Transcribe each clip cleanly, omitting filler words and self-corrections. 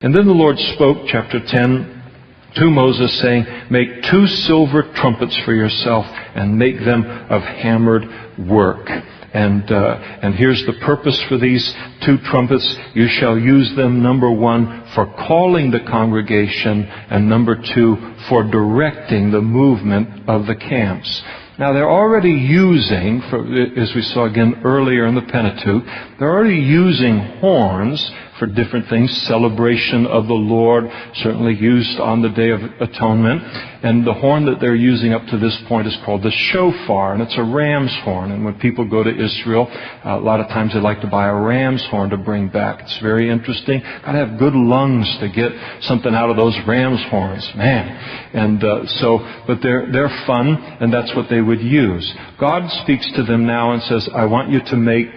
And then the Lord spoke, chapter 10, to Moses, saying, "Make 2 silver trumpets for yourself, and make them of hammered work." And here's the purpose for these 2 trumpets. You shall use them, number 1, for calling the congregation, and number 2, for directing the movement of the camps. Now they're already using, as we saw again earlier in the Pentateuch, they're already using horns for different things. Celebration of the Lord, certainly used on the Day of Atonement. And the horn that they're using up to this point is called the shofar, and it's a ram's horn. And when people go to Israel, a lot of times they like to buy a ram's horn to bring back. It's very interesting. Got to have good lungs to get something out of those ram's horns, man. And but they're fun, and that's what they would use. God speaks to them now and says, "I want you to make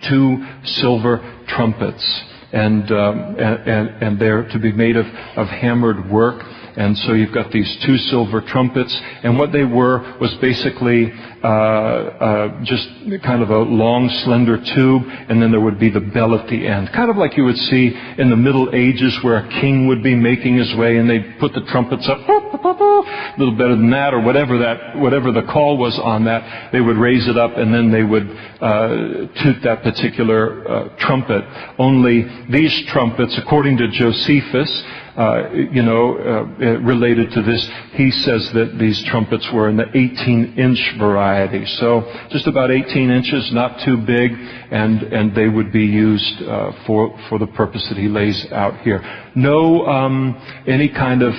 2 silver trumpets." And they're to be made of hammered work. And so you've got these 2 silver trumpets. And what they were was basically just kind of a long, slender tube. And then there would be the bell at the end. Kind of like you would see in the Middle Ages where a king would be making his way and they'd put the trumpets up. A little better than that, or whatever the call was on that. They would raise it up and then they would toot that particular trumpet. Only these trumpets, according to Josephus, related to this, he says that these trumpets were in the 18-inch variety. So just about 18 inches, not too big, and they would be used for the purpose that he lays out here. No any kind of,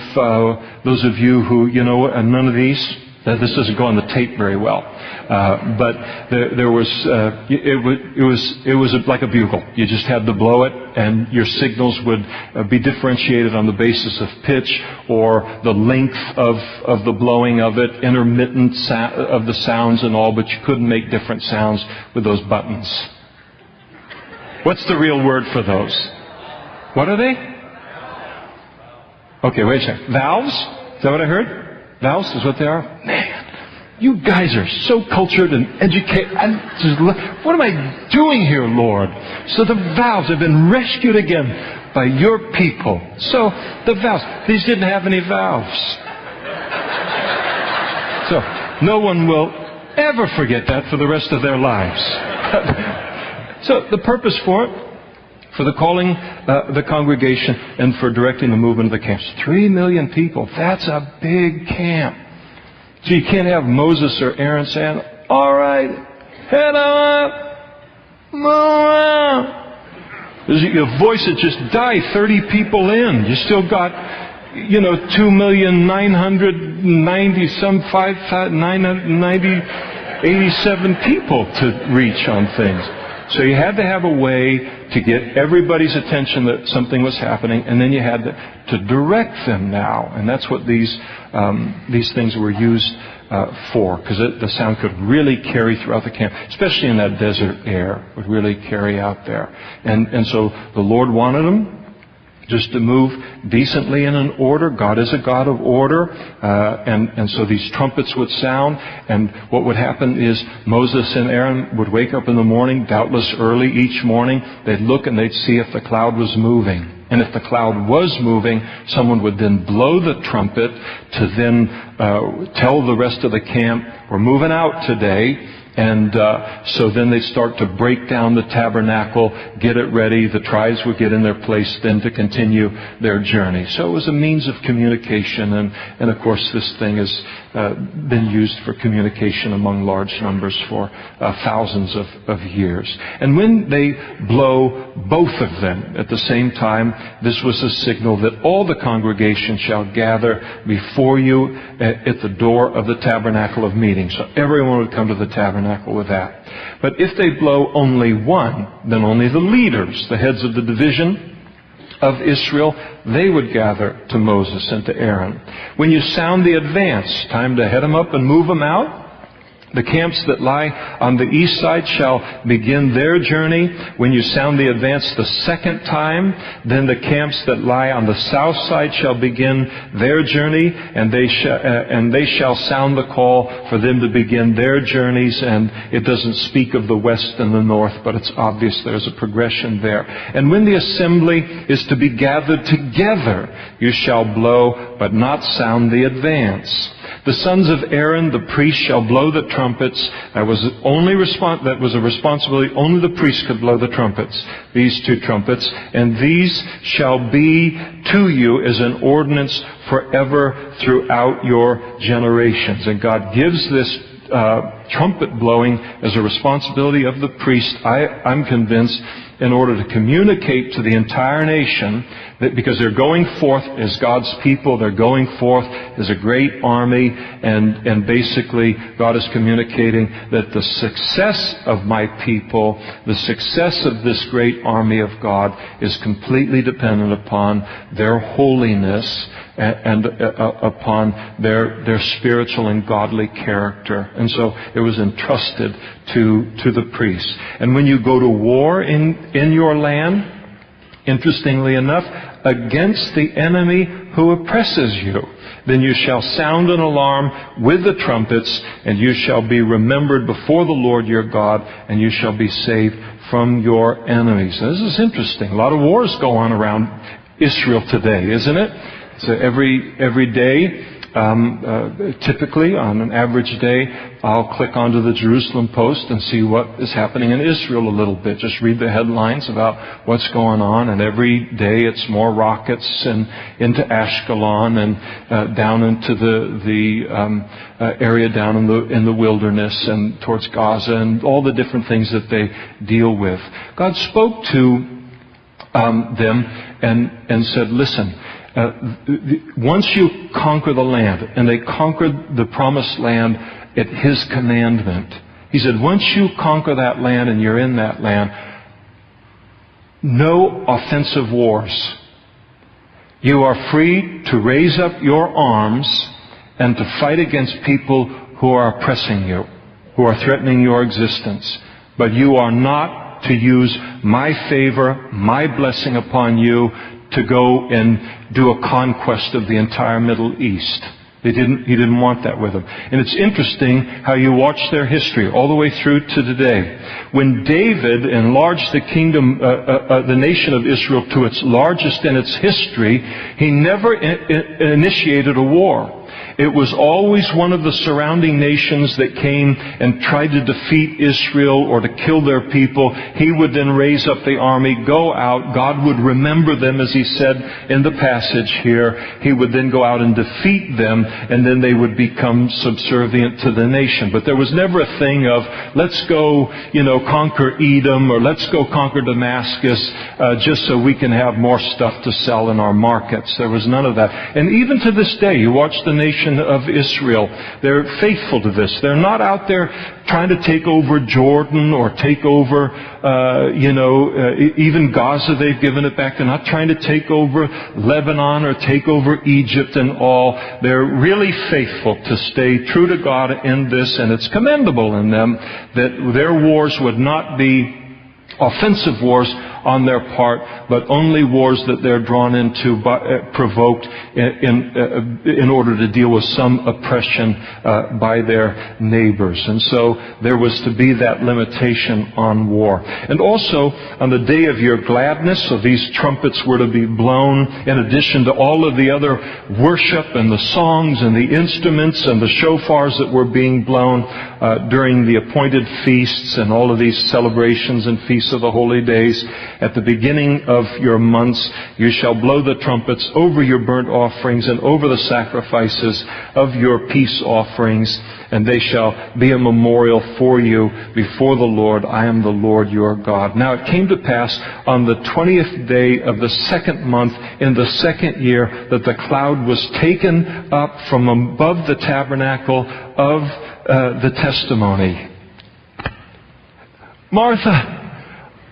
those of you who, none of these, this doesn't go on the tape very well. But there was, it was like a bugle. You just had to blow it, and your signals would be differentiated on the basis of pitch or the length of the blowing of it, intermittent of the sounds and all, but you couldn't make different sounds with those buttons. What's the real word for those? What are they? Okay, wait a second. Valves? Is that what I heard? Valves is what they are? Man, you guys are so cultured and educated. What am I doing here, Lord? So the valves have been rescued again by your people. So the valves, these didn't have any valves. So no one will ever forget that for the rest of their lives. So the purpose for it, for the calling the congregation and for directing the movement of the camps. 3 million people. That's a big camp. So you can't have Moses or Aaron saying, "All right, head on up, move out." Your voice would just die 30 people in. You still got, 2,990,987 people to reach on things. So you had to have a way to get everybody's attention that something was happening, and then you had to direct them now. And that's what these things were used for, because the sound could really carry throughout the camp, especially in that desert air, would really carry out there. And so the Lord wanted them just to move decently and in order. God is a God of order. And so these trumpets would sound. And what would happen is Moses and Aaron would wake up in the morning, doubtless early each morning. They'd look and they'd see if the cloud was moving. And if the cloud was moving, someone would then blow the trumpet to then tell the rest of the camp, "We're moving out today." And so then they start to break down the tabernacle, get it ready. The tribes would get in their place then to continue their journey. So it was a means of communication. And of course, this thing has been used for communication among large numbers for thousands of years. And when they blow both of them at the same time, this was a signal that all the congregation shall gather before you at the door of the tabernacle of meeting. So everyone would come to the tabernacle with that. But if they blow only one, then only the leaders, the heads of the division of Israel, they would gather to Moses and to Aaron. When you sound the advance, time to head them up and move them out, The camps that lie on the east side shall begin their journey when you sound the advance the second time. Then the camps that lie on the south side shall begin their journey, and they shall sound the call for them to begin their journeys. And it doesn't speak of the west and the north, but it's obvious there's a progression there. And when the assembly is to be gathered together, you shall blow, but not sound the advance. The sons of Aaron, the priest, shall blow the trumpets. That was a responsibility. Only the priest could blow the trumpets, these two trumpets. And these shall be to you as an ordinance forever throughout your generations. And God gives this trumpet blowing as a responsibility of the priest, I'm convinced, in order to communicate to the entire nation, that because they're going forth as God's people, they're going forth as a great army, and basically God is communicating that the success of my people, the success of this great army of God, is completely dependent upon their holiness and upon their spiritual and godly character. And so it was entrusted to the priests. And when you go to war in your land, interestingly enough, against the enemy who oppresses you, then you shall sound an alarm with the trumpets, and you shall be remembered before the Lord your God, and you shall be saved from your enemies. Now, this is interesting. A lot of wars go on around Israel today, isn't it? So every day, typically on an average day, I'll click onto the Jerusalem Post and see what is happening in Israel a little bit. Just read the headlines about what's going on, and every day it's more rockets and into Ashkelon and down into the area down in the wilderness and towards Gaza and all the different things that they deal with. God spoke to them and said, listen, once you conquer the land, and they conquered the promised land at His commandment, He said, once you conquer that land and you're in that land, no offensive wars. You are free to raise up your arms and to fight against people who are oppressing you, who are threatening your existence. But you are not to use my favor, my blessing upon you, to go and do a conquest of the entire Middle East. He didn't want that with them. And it's interesting how you watch their history all the way through to today. When David enlarged the kingdom, the nation of Israel to its largest in its history, he never initiated a war. It was always one of the surrounding nations that came and tried to defeat Israel or to kill their people. He would then raise up the army, go out. God would remember them, as He said in the passage here. He would then go out and defeat them, and then they would become subservient to the nation. But there was never a thing of, let's go, conquer Edom, or let's go conquer Damascus, just so we can have more stuff to sell in our markets. There was none of that. And even to this day, you watch the nation of Israel. They're faithful to this. They're not out there trying to take over Jordan or take over, even Gaza. They've given it back. They're not trying to take over Lebanon or take over Egypt and all. They're really faithful to stay true to God in this, and it's commendable in them that their wars would not be offensive wars on their part, but only wars that they're drawn into, provoked in order to deal with some oppression by their neighbors. And so there was to be that limitation on war. And also, on the day of your gladness, so these trumpets were to be blown, in addition to all of the other worship and the songs and the instruments and the shofars that were being blown during the appointed feasts and all of these celebrations and feasts of the holy days. At the beginning of your months, you shall blow the trumpets over your burnt offerings and over the sacrifices of your peace offerings, and they shall be a memorial for you before the Lord. I am the Lord your God. Now it came to pass on the 20th day of the second month in the second year that the cloud was taken up from above the tabernacle of the testimony. Martha,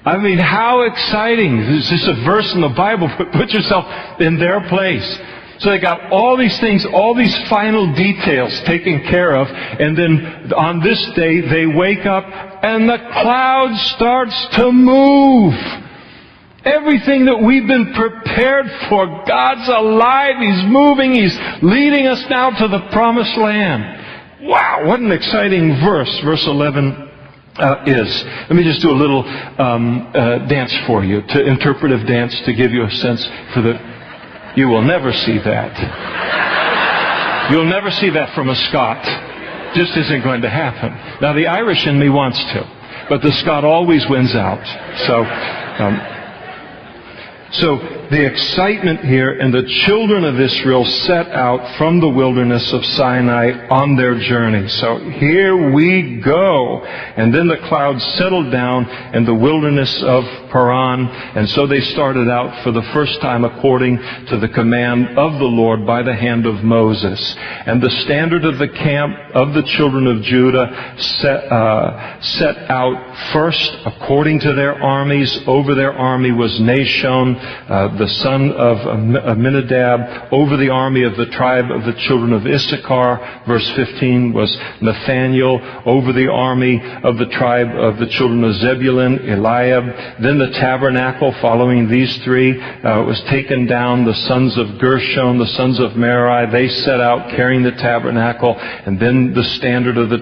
I mean, how exciting. This is a verse in the Bible. Put yourself in their place. So they got all these things, all these final details taken care of, and then on this day they wake up and the cloud starts to move. Everything that we've been prepared for, God's alive, He's moving, He's leading us now to the promised land. Wow, what an exciting verse. Verse 11 is. Let me just do a little dance for you, interpretive dance, to give you a sense for the... You will never see that. You'll never see that from a Scot. Just isn't going to happen. Now, the Irish in me wants to, but the Scot always wins out. So the excitement here, and the children of Israel set out from the wilderness of Sinai on their journey. So here we go. And then the clouds settled down in the wilderness of Paran. And so they started out for the first time according to the command of the Lord by the hand of Moses. And the standard of the camp of the children of Judah set out first according to their armies. Over their army was Nashon, the son of Amminadab. Over the army of the tribe of the children of Issachar, verse 15, was Nathaniel. Over the army of the tribe of the children of Zebulun, Eliab. Then the tabernacle, following these three, was taken down. The sons of Gershon, the sons of Merari, they set out carrying the tabernacle. And then the standard of the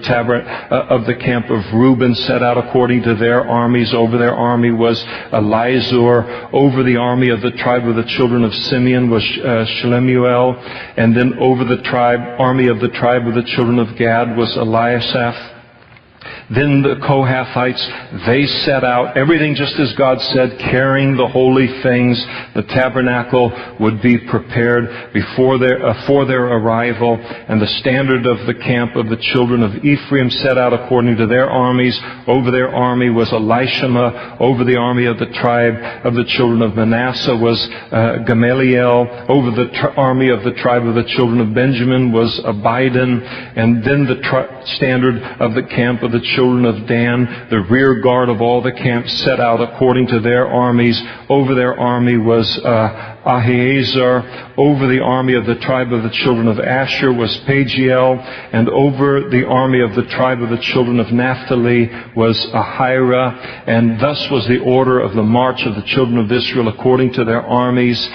camp of Reuben set out according to their armies. Over their army was Elizur. Over the army of the tribe of the children of Simeon was Shlemuel. And then over the army of the tribe of the children of Gad was Eliasaph. Then the Kohathites, they set out, everything just as God said, carrying the holy things. The tabernacle would be prepared for their arrival. And the standard of the camp of the children of Ephraim set out according to their armies. Over their army was Elishama. Over the army of the tribe of the children of Manasseh was Gamaliel. Over the army of the tribe of the children of Benjamin was Abidan. And then the standard of the camp of the children of Dan, the rear guard of all the camps, set out according to their armies. Over their army was Ahiezer. Over the army of the tribe of the children of Asher was Pagiel. And over the army of the tribe of the children of Naphtali was Ahira. And thus was the order of the march of the children of Israel according to their armies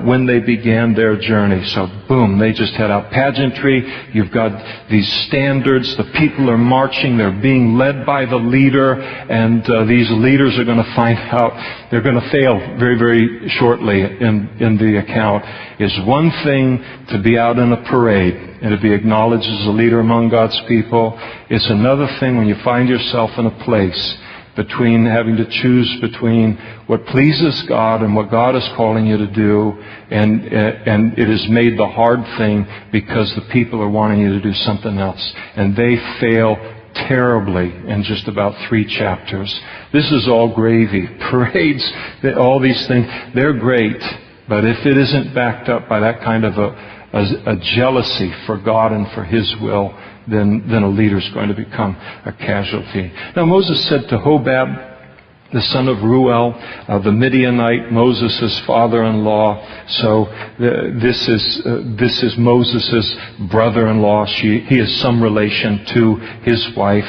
when they began their journey. So boom, they just had out pageantry. You've got these standards. The people are marching. They're being led by the leader. And these leaders are going to find out they're going to fail very, very shortly in the account. Is one thing to be out in a parade and to be acknowledged as a leader among God's people. It's another thing when you find yourself in a place between having to choose between what pleases God and what God is calling you to do, and it is made the hard thing because the people are wanting you to do something else, and they fail terribly in just about 3 chapters. This is all gravy. Parades, all these things, they're great, but if it isn't backed up by that kind of a jealousy for God and for His will, then a leader's going to become a casualty. Now Moses said to Hobab, the son of Ruel, the Midianite, Moses' father-in-law. So this is Moses' brother-in-law. He is some relation to his wife.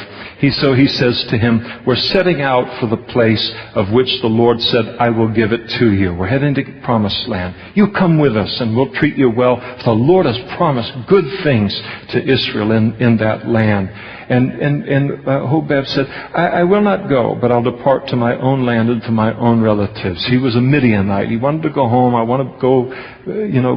So he says to him, we're setting out for the place of which the Lord said, I will give it to you. We're heading to the promised land. You come with us and we'll treat you well. The Lord has promised good things to Israel in that land. And Hobab said, I will not go, but I'll depart to my own land and to my own relatives. He was a Midianite. He wanted to go home. I want to go,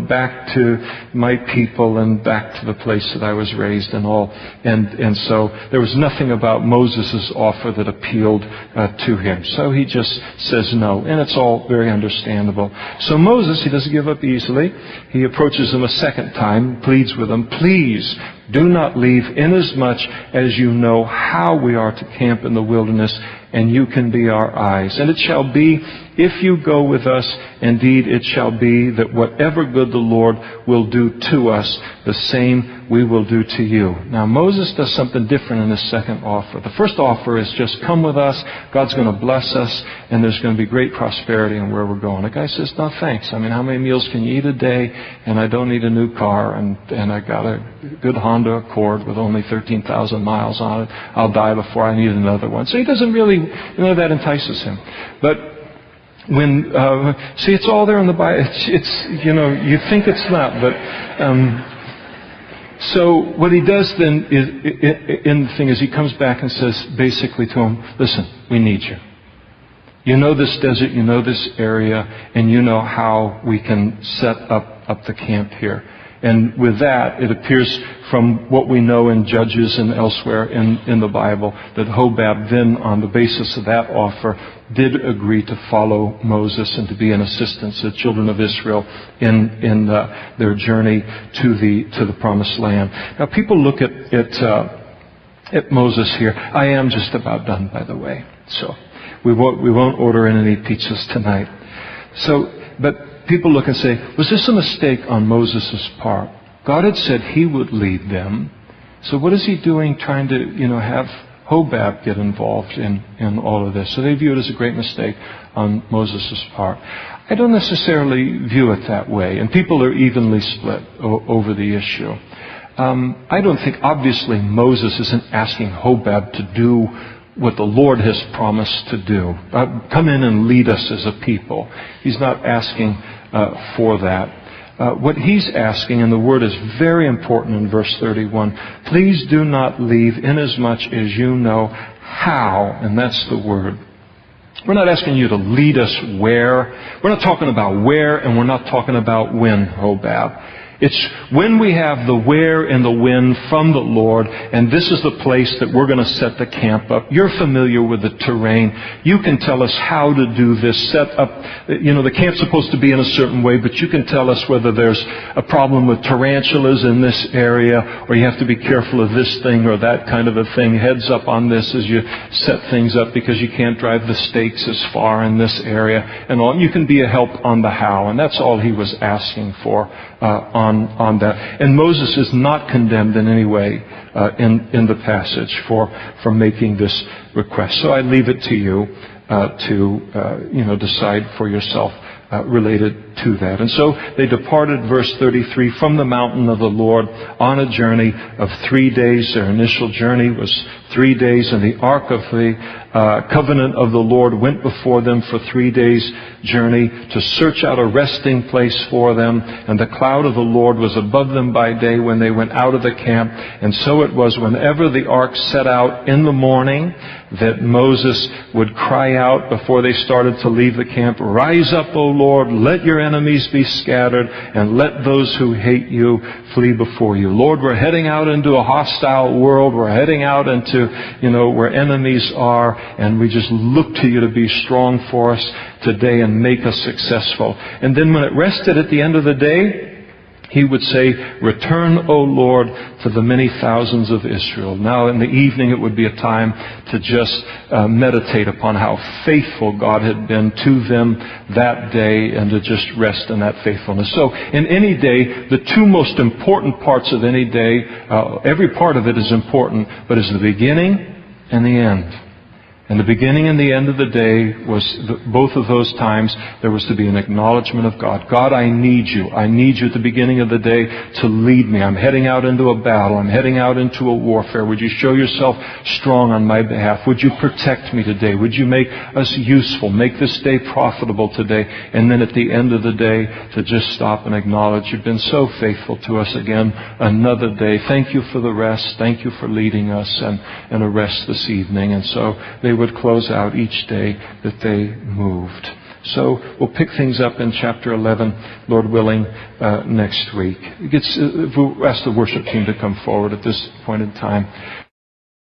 back to my people and back to the place that I was raised and all. And so there was nothing about Moses' offer that appealed to him. So he just says no. And it's all very understandable. So Moses, he doesn't give up easily. He approaches him a second time, pleads with him, please, do not leave, inasmuch as you know how we are to camp in the wilderness, and you can be our eyes. And it shall be, if you go with us, indeed it shall be that whatever good the Lord will do to us, the same we will do to you. Now Moses does something different in his second offer. The first offer is just come with us, God's going to bless us, and there's going to be great prosperity in where we're going. The guy says, no thanks. I mean, how many meals can you eat a day? And I don't need a new car, and I got a good Honda Accord with only 13,000 miles on it. I'll die before I need another one. So he doesn't really, that entices him. But when, see, it's all there in the Bible. It's you think it's not, but, so what he does then in the thing is he comes back and says basically to him, listen, we need you. You know this desert, you know this area, and you know how we can set up the camp here. And with that, it appears from what we know in Judges and elsewhere in the Bible that Hobab then, on the basis of that offer, did agree to follow Moses and to be an assistance to the children of Israel in their journey to the Promised Land. Now, people look at Moses here. I am just about done, by the way. So we won't order in any pizzas tonight. But people look and say, was this a mistake on Moses' part? God had said he would lead them. So what is he doing trying to, have Hobab get involved in all of this? So they view it as a great mistake on Moses' part. I don't necessarily view it that way. And people are evenly split over the issue. I don't think, obviously, Moses isn't asking Hobab to do what the Lord has promised to do. Come in and lead us as a people. He's not asking for that. What he's asking, and the word is very important in verse 31, please do not leave inasmuch as you know how, and that's the word. We're not asking you to lead us where. We're not talking about where, and we're not talking about when, Hobab. It's when we have the where and the when from the Lord, and this is the place that we're going to set the camp up. You're familiar with the terrain. You can tell us how to do this. Set up, the camp's supposed to be in a certain way, but you can tell us whether there's a problem with tarantulas in this area, or you have to be careful of this thing or that kind of a thing. Heads up on this as you set things up because you can't drive the stakes as far in this area. And all. You can be a help on the how, and that's all he was asking for on that. And Moses is not condemned in any way in the passage for making this request. So I leave it to you to decide for yourself related to that. And so they departed, verse 33, from the mountain of the Lord on a journey of 3 days. Their initial journey was 3 days, and the ark of the covenant of the Lord went before them for 3 days' journey to search out a resting place for them. And the cloud of the Lord was above them by day when they went out of the camp. And so it was whenever the ark set out in the morning that Moses would cry out before they started to leave the camp, rise up, O Lord, let your enemies be scattered, and let those who hate you flee before you. Lord, we're heading out into a hostile world. We're heading out into, where enemies are, and we just look to you to be strong for us today and make us successful. And then when it rested at the end of the day, he would say, return, O Lord, to the many thousands of Israel. Now in the evening it would be a time to just meditate upon how faithful God had been to them that day and to just rest in that faithfulness. So in any day, the two most important parts of any day, every part of it is important, but is the beginning and the end. And the beginning and the end of the day was, both of those times, there was to be an acknowledgement of God. God, I need you. I need you at the beginning of the day to lead me. I'm heading out into a battle. I'm heading out into a warfare. Would you show yourself strong on my behalf? Would you protect me today? Would you make us useful? Make this day profitable today? And then at the end of the day, to just stop and acknowledge you've been so faithful to us again another day. Thank you for the rest. Thank you for leading us and a rest this evening. And so they would close out each day that they moved. So we'll pick things up in chapter 11, Lord willing, next week. We'll ask the worship team to come forward at this point in time.